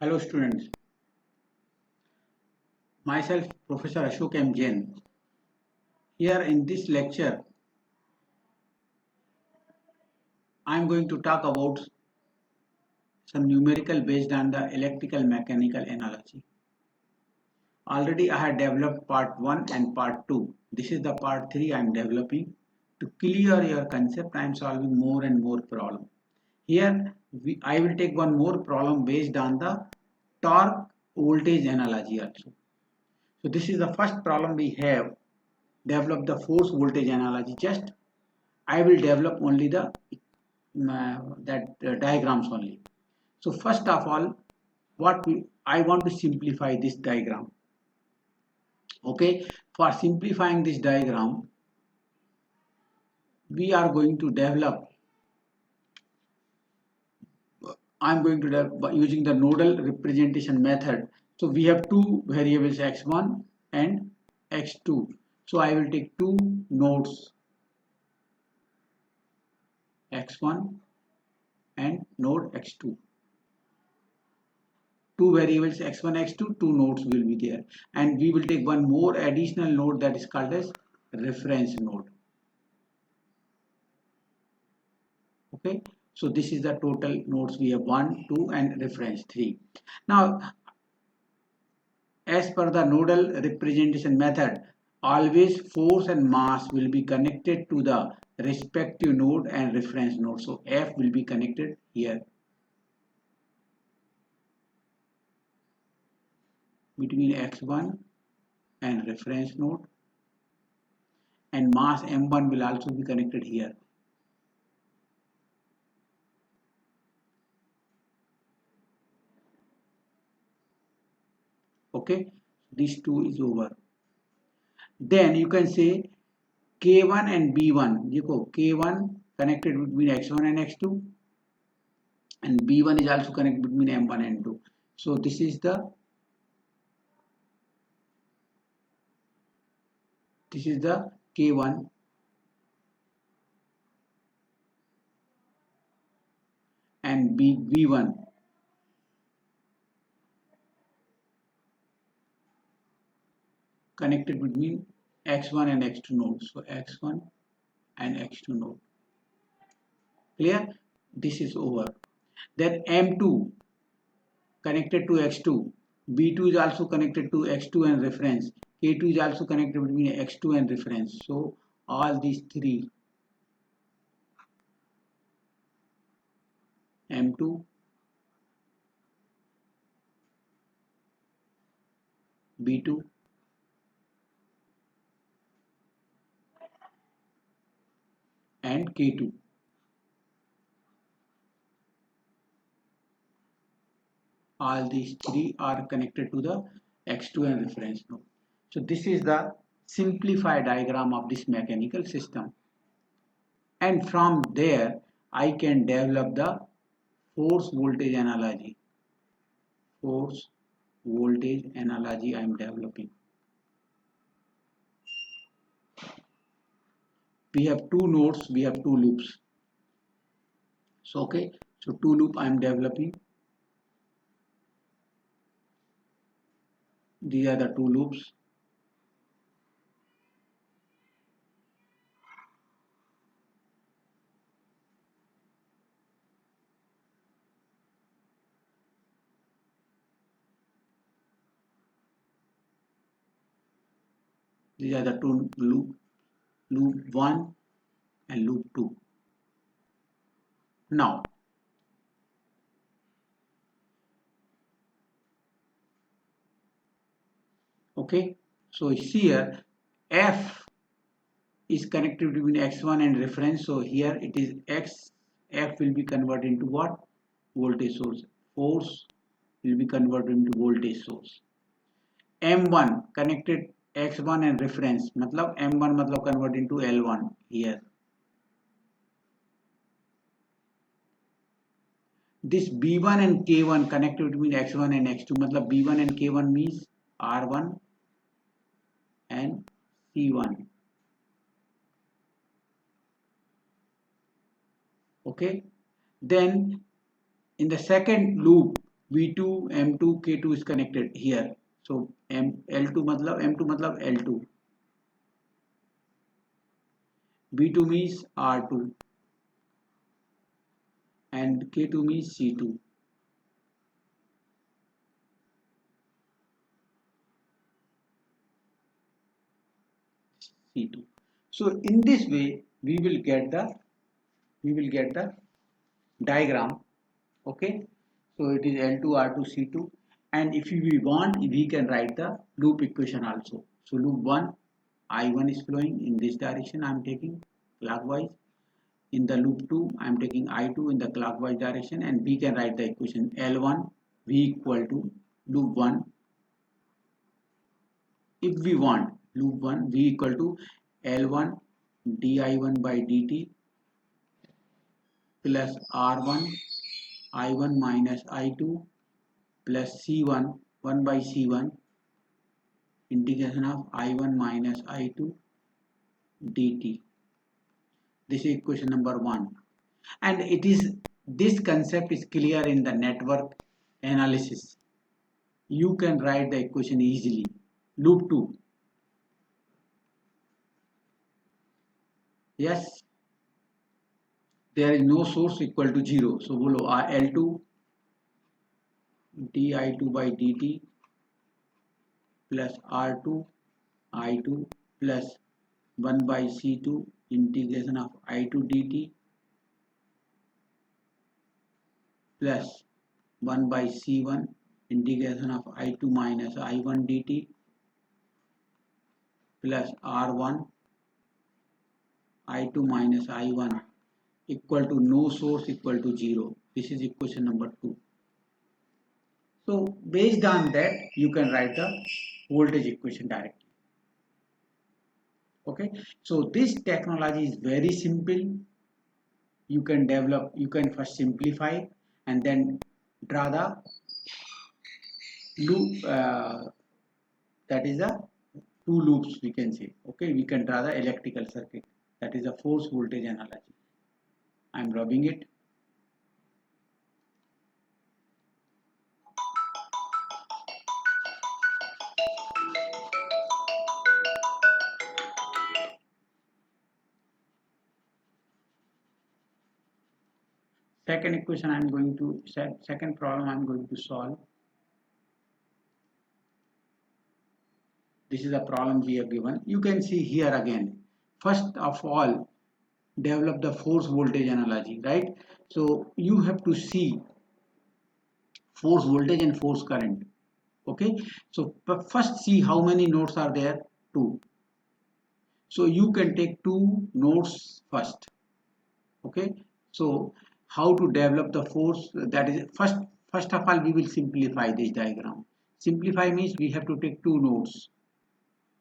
Hello students, myself Professor Ashok M. Jain. Here in this lecture, I am going to talk about some numerical based on the electrical mechanical analogy. Already I had developed part 1 and part 2. This is the part 3 I am developing. To clear your concept, I am solving more and more problems. Here I will take one more problem based on the torque voltage analogy also. So this is the first problem we have developed the force voltage analogy. Just I will develop only the diagrams only. So first of all, I want to simplify this diagram. Okay, for simplifying this diagram, we are going to develop. I'm going to develop using the nodal representation method. So we have two variables x1 and x2. So I will take two nodes x1 and node x2. Two variables x1 x2, two nodes will be there, and we will take one more additional node that is called as reference node. Okay, so this is the total nodes we have, 1 2 and reference 3. Now as per the nodal representation method, always force and mass will be connected to the respective node and reference node. So F will be connected here between x1 and reference node, and mass m1 will also be connected here. Okay, these two is over. Then you can say K1 and B1. देखो K1 connected between x1 and x2, and B1 is also connected between m1 and 2. So this is the K1 and B1 connected between x1 and x2 nodes. So x1 and x2 node. Clear? This is over. Then m2 connected to x2. B2 is also connected to x2 and reference. K2 is also connected between x2 and reference. So all these three, m2, B2 and K2, all these three are connected to the x2 and reference node. So this is the simplified diagram of this mechanical system, and from there I can develop the force voltage analogy. Force voltage analogy I am developing. We have two nodes, we have two loops. So okay, so two loop I am developing. These are the two loops. These are the two loop 1 and loop 2. Now okay, so here F is connected between x1 and reference. So here it is x, F will be converted into what? Voltage source. Force will be converted into voltage source. M1 connected x1 and reference, मतलब M1 मतलब convert into L1 here. This B1 and K1 connected between x1 and x2, मतलब B1 and K1 means R1 and C1. Okay, then in the second loop V2, M2, K2 is connected here. So L2 मतलब M2 मतलब L2. B2 means R2 and K2 means C2. C2. So in this way we will get the diagram. Okay, so it is L2 R2 C2, and if we want we can write the loop equation also. So loop 1, I1 is flowing in this direction, I am taking clockwise. In the loop 2 I am taking I2 in the clockwise direction, and we can write the equation L1 V equal to loop 1. If we want loop 1 V equal to L1 di1 by dt plus R1 I1 minus I2 plus C1 1 by C1 integration of I1 minus I2 dt. This is equation number 1, and this concept is clear in the network analysis. You can write the equation easily. Loop 2, yes, there is no source equal to 0, so bolo L2 di2 by dt plus R2 I2 plus 1 by C2 integration of I2 dt plus 1 by C1 integration of I2 minus I1 dt plus R1 I2 minus I1 equal to no source equal to 0. This is equation number 2. So based on that you can write the voltage equation directly. Okay, so this technology is very simple. You can first simplify and then draw the loop, that is a two loops we can say. Okay, we can draw the electrical circuit, that is a force voltage analogy. I am rubbing it. Second equation I am going to second problem I am going to solve. This is a problem we have given. You can see here again. First of all, develop the force voltage analogy, right? So you have to see force voltage and force current. Okay, so first see how many nodes are there. 2. So you can take 2 nodes first. Okay, so how to develop the force, that is first of all we will simplify this diagram. Simplify means we have to take 2 nodes,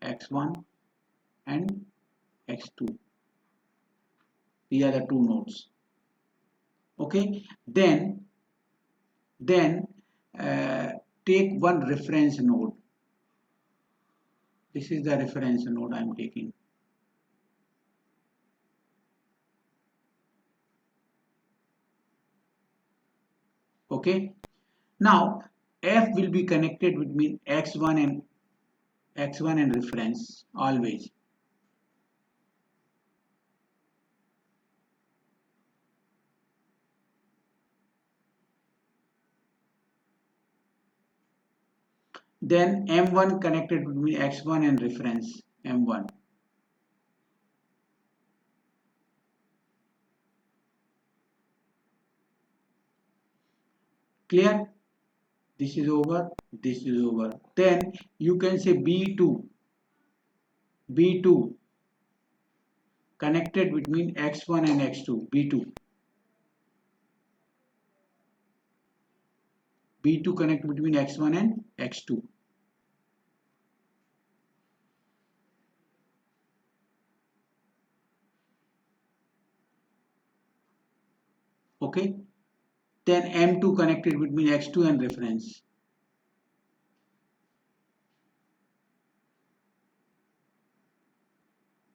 x1 and x2. These are the 2 nodes. Okay, then take one reference node. This is the reference node I am taking. Okay, now F will be connected between x1 and reference always. Then M1 connected between x1 and reference M1. Clear? This is over, this is over. Then you can say B2 connected between x1 and x2. B2 connected between x1 and x2. Okay, then M2 connected between x2 and reference.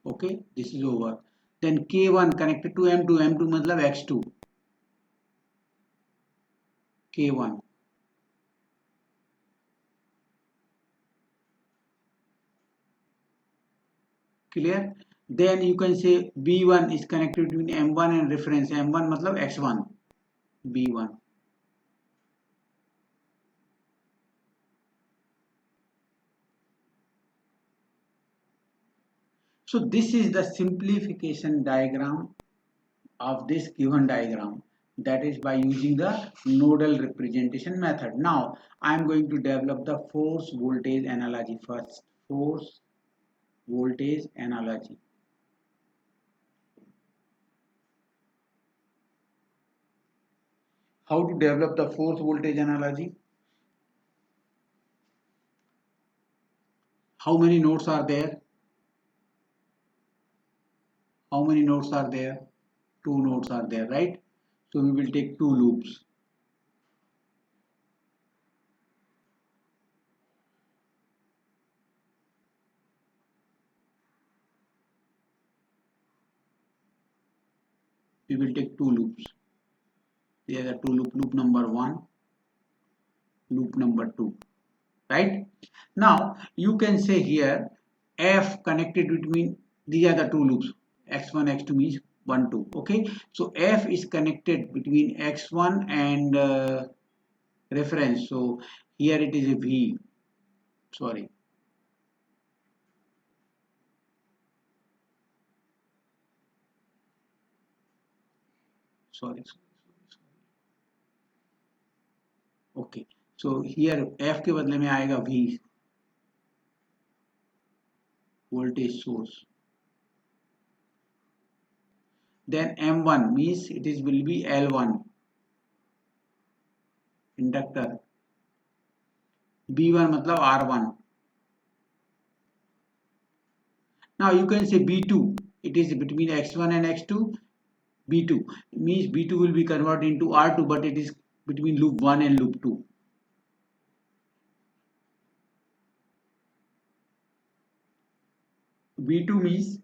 Okay, this is over. Then K1 connected to M2 matlab x2. K1. Clear? Then you can say B1 is connected between M1 and reference. M1 matlab X1, B1. So this is the simplification diagram of this given diagram, that is by using the nodal representation method. Now I am going to develop the force voltage analogy first. Force voltage analogy. How to develop the force voltage analogy? How many nodes are there? How many nodes are there? Two nodes are there, right? So we will take two loops. We will take two loops. There are two loops, loop number 1, loop number 2, right? Now you can say here F connected between, these are the two loops, x1 x2 means 1 2. Okay, so F is connected between x1 and reference. So here it is a V, sorry, sorry. Okay, so here F के बदले में आएगा V, voltage source. Then M1 means it is will be L1, inductor. B1 मतलब R1. Now you can say B2, it is between X1 and X2. B2 means B2 will be converted into R2, but it is between loop 1 and loop 2. B2 means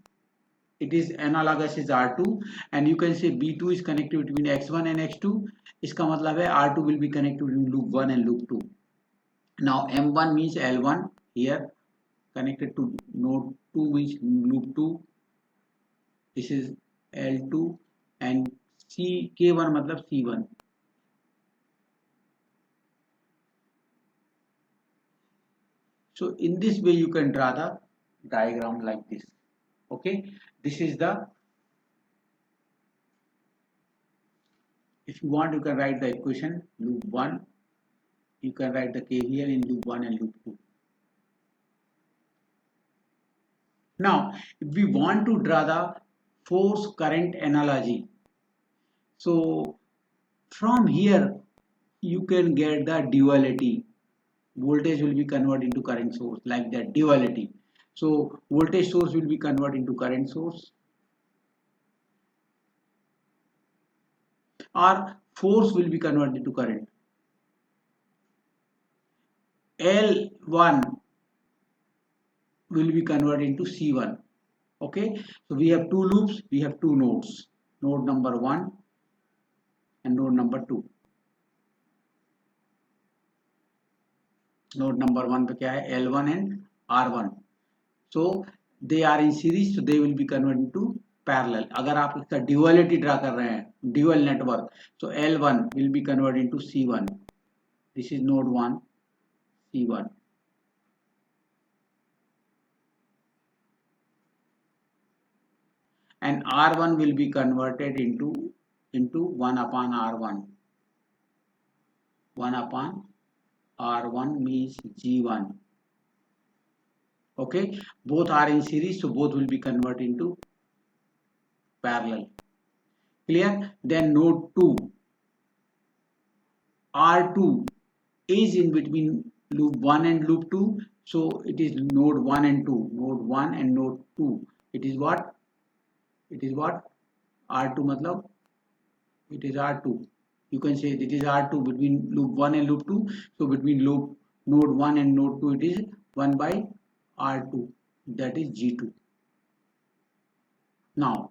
it is analogous is R2, and you can say B2 is connected between X1 and X2. इसका मतलब है R2 will be connected between loop 1 and loop 2. Now M1 means L1 here connected to node 2 means loop 2. This is L2 and K1 मतलब C1. So in this way you can draw the diagram like this. Okay, this is the, if you want you can write the equation loop 1, you can write the KVL in loop 1 and loop 2. Now if we want to draw the force current analogy, so from here you can get the duality. Voltage will be converted into current source, like that, duality. So voltage source will be converted into current source, or force will be converted into current. L1 will be converted into C1. Okay, so we have two loops, we have two nodes, node number 1 and node number 2. Node number 1 पे क्या है, L1 and R1. So they are in series, so they will be converted into parallel. अगर आप इसका duality draw कर रहे हैं, dual network, so L1 will be converted into C1. This is node 1, C1. And R1 will be converted into 1 upon R1. 1 upon R1 means G1. Okay, both are in series, so both will be converted into parallel. Clear? Then node 2, R2 is in between loop 1 and loop 2, so it is node 1 and 2. Node 1 and node 2. It is what? It is what? R2 matlab it is R2. You can say it is R2 between loop 1 and loop 2. So between loop node 1 and node 2 it is 1 by R2, that is G2. Now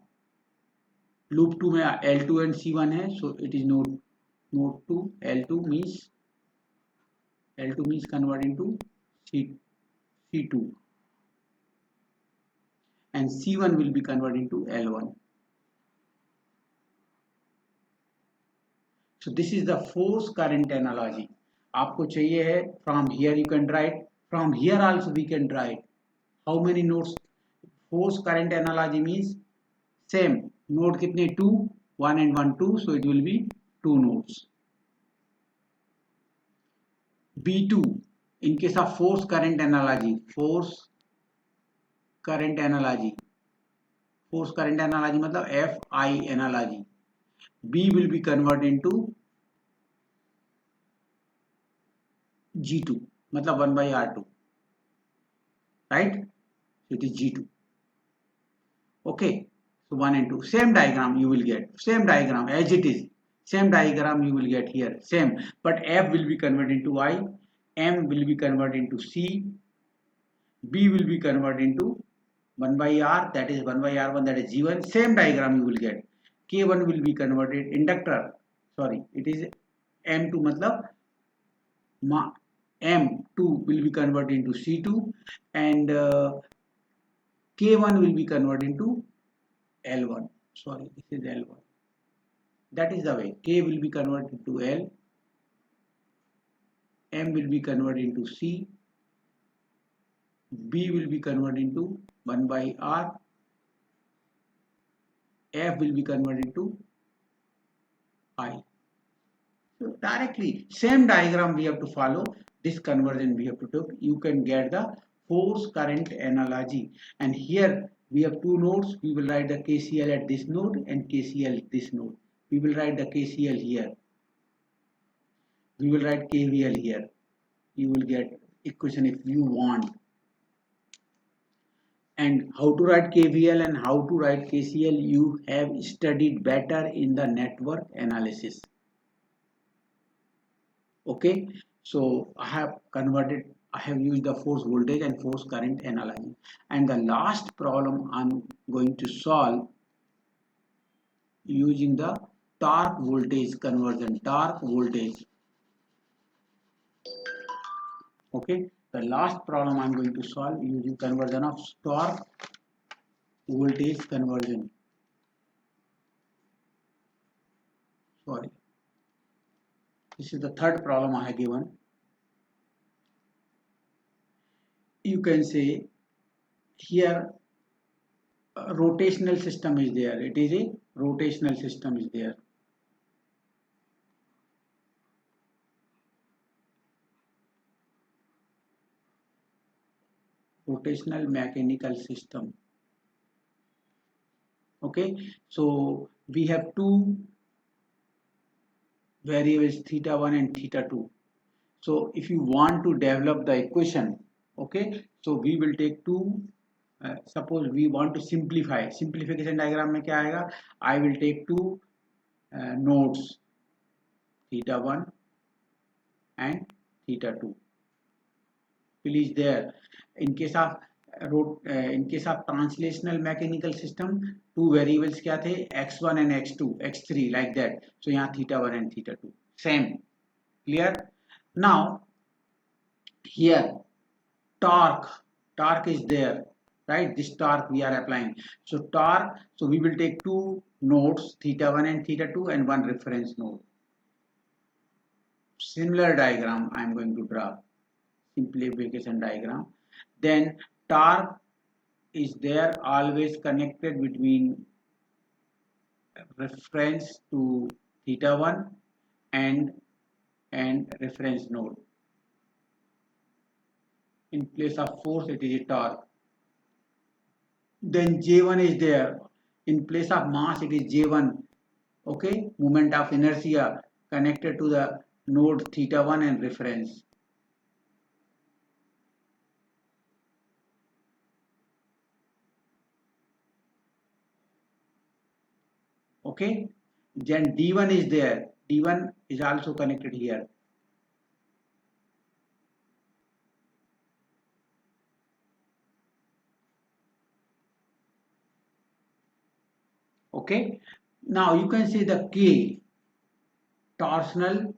loop 2 में L2 and C1 है, so it is node 2. L2 means converting to C2, and C1 will be converted into L1. So this is the force current analogy. आपको चाहिए है from here you can write, from here also we can write. How many nodes? Force current analogy means same node कितने 2, 1 and 1 2, so it will be 2 nodes. B2 in case of force current analogy, force current analogy मतलब FI analogy. B will be converted into G2 मतलब 1 by R2, right? So it is G2. Okay, so 1 and 2 same diagram you will get, same diagram as it is, same diagram you will get here, same, but F will be converted into I, M will be converted into C, B will be converted into 1 by R, that is 1 by R1, that is G1, same diagram you will get. K1 will be converted inductor, sorry, it is M2 matlab M2 will be converted into C2 and K1 will be converted into L1. Sorry, this is L1. That is the way. K will be converted to L, M will be converted into C, B will be converted into 1 by R, F will be converted to I. So directly, same diagram we have to follow. This conversion we have to do. You can get the force current analogy. And here we have two nodes. We will write the KCL at this node and KCL at this node. We will write the KCL here. We will write KVL here. You will get equation if you want. And how to write KVL and how to write KCL you have studied better in the network analysis. Okay, so I have used the force voltage and force current analogy. And the last problem I'm going to solve using the torque voltage conversion, torque voltage. Okay, the last problem I'm going to solve using conversion of torque voltage conversion. Sorry, this is the third problem I have given. You can say here rotational system is there. It is a rotational system is there. Rotational mechanical system. Okay, so we have two variables theta 1 and theta 2. So if you want to develop the equation, okay, so we will take two, suppose we want to simplify, simplification diagram में क्या आएगा, I will take two nodes theta 1 and theta 2. Please there, in case of translational mechanical system, two variables क्या थे, x1 and x2, x3 like that. So यहाँ theta 1 and theta 2 same. Clear? Now here torque is there, right? This torque we are applying. So torque, so we will take two nodes theta 1 and theta 2 and one reference node. Similar diagram I am going to draw, simplification diagram. Then torque is there always connected between reference to theta 1 and reference node. In place of force it is a torque. Then J1 is there. In place of mass it is J1. Okay, moment of inertia connected to the node theta 1 and reference. Okay, then D1 is there. D1 is also connected here. Okay, now you can see the K, torsional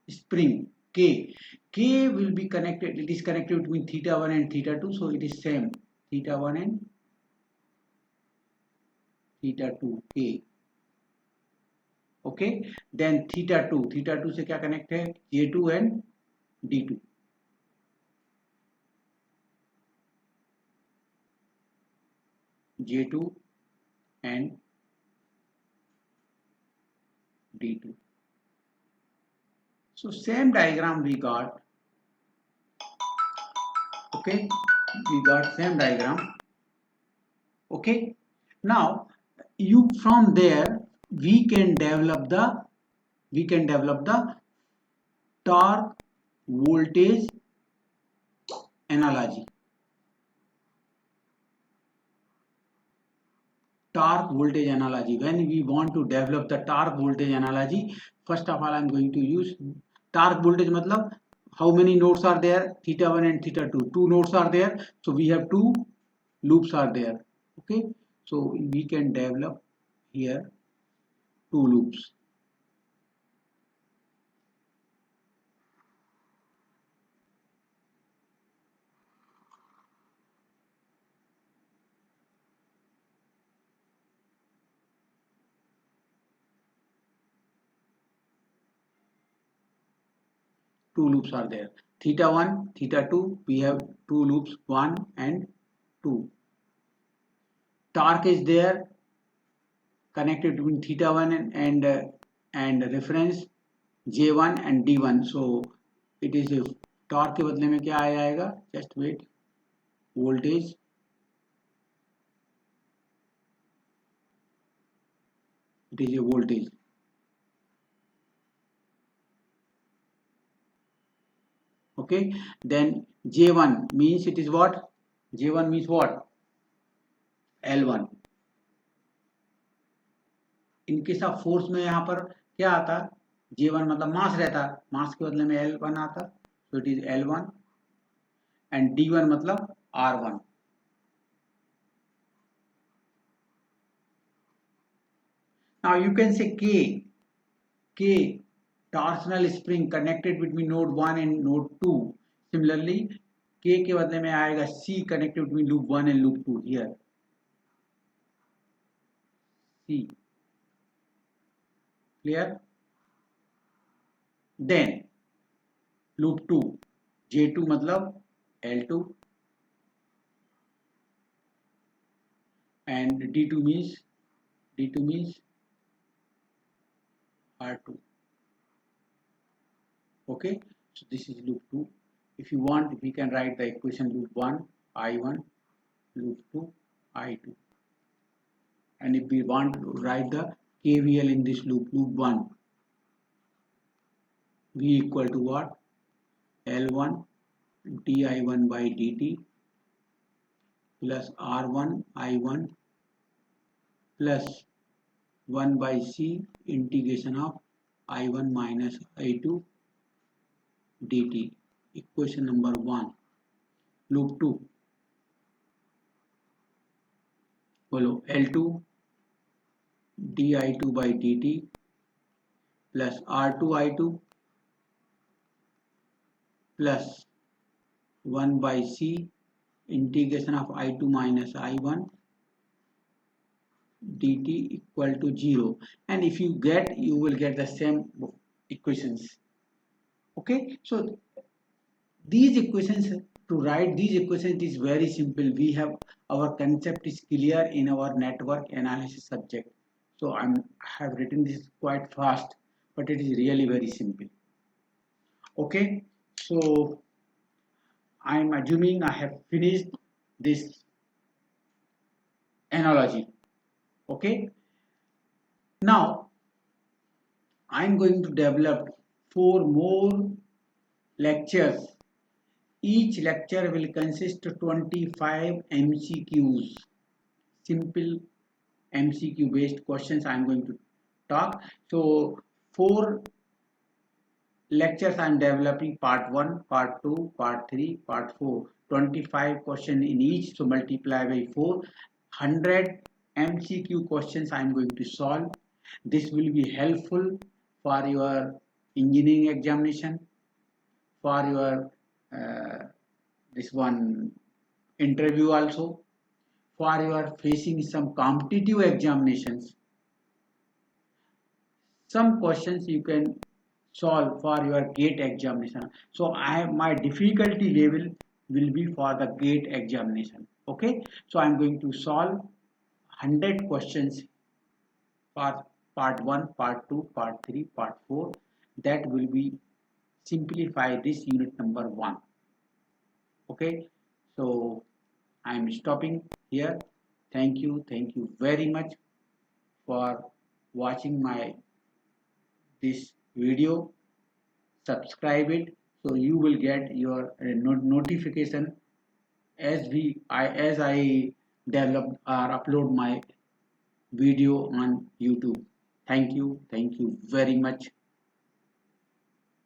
spring K. K will be connected, it is connected between theta 1 and theta 2, so it is same theta 1 and theta 2 k. Okay, then theta 2 से क्या connect है, J2 and D2. J2 and D2. So same diagram we got. Okay, we got same diagram. Okay, now you from there we can develop the torque voltage analogy. Torque voltage analogy. When we want to develop the torque voltage analogy, first of all I am going to use torque voltage. मतलब how many nodes are there? Theta 1 and theta 2. Two nodes are there, so we have two loops are there. Okay, so we can develop here two loops. Two loops are there. Theta 1, theta 2, we have two loops 1 and 2. Torque is there connected between theta 1 and reference J1 and D1. So it is a torque के बदले में क्या आएगा? Just wait. Voltage. It is a voltage. Okay, then J1 means it is what? J1 means what? L1. In case of force में यहाँ पर क्या आता? J1 मतलब मास रहता, मास के बदले में L1 आता, so it is L1 and D1 मतलब R1. Now you can say K torsional spring connected between node 1 and node 2. Similarly, K के बदले में आएगा C connected between loop 1 and loop 2 here. C. Clear? Then loop 2 J2 मतलब L2 and D2 means R2. Okay, so this is loop 2. If you want, we can write the equation loop 1 I1, loop 2 I2. And if we want to write the KVL in this loop 1, V equal to what? L1 di1 by dt plus R1 I1 plus 1 by C integration of I1 minus I2 dt. Equation number 1. Loop 2. Follow L2 di2 by dt plus R2 I2 plus 1 by C integration of I2 minus I1 dt equal to 0. And if you will get the same equations. Okay, so these equations, to write these equations is very simple. We have, our concept is clear in our network analysis subject. So I have written this quite fast, but it is really very simple. Okay, so I am assuming I have finished this analogy. Okay, now I am going to develop 4 more lectures. Each lecture will consist of 25 MCQs, simple MCQ based questions I am going to talk. So 4 lectures I am developing, part 1, part 2, part 3, part 4, 25 questions in each, so multiply by 4, 100 MCQ questions I am going to solve. This will be helpful for your engineering examination, for your this one interview also, for your facing some competitive examinations, some questions you can solve for your gate examination. So my difficulty level will be for the gate examination. Okay, so I'm going to solve 100 questions for part 1, part 2, part 3, part 4. That will be simplify this unit number 1. Okay, so I'm stopping here. Thank you very much for watching my this video. Subscribe it so you will get your notification as I develop or upload my video on YouTube. Thank you very much.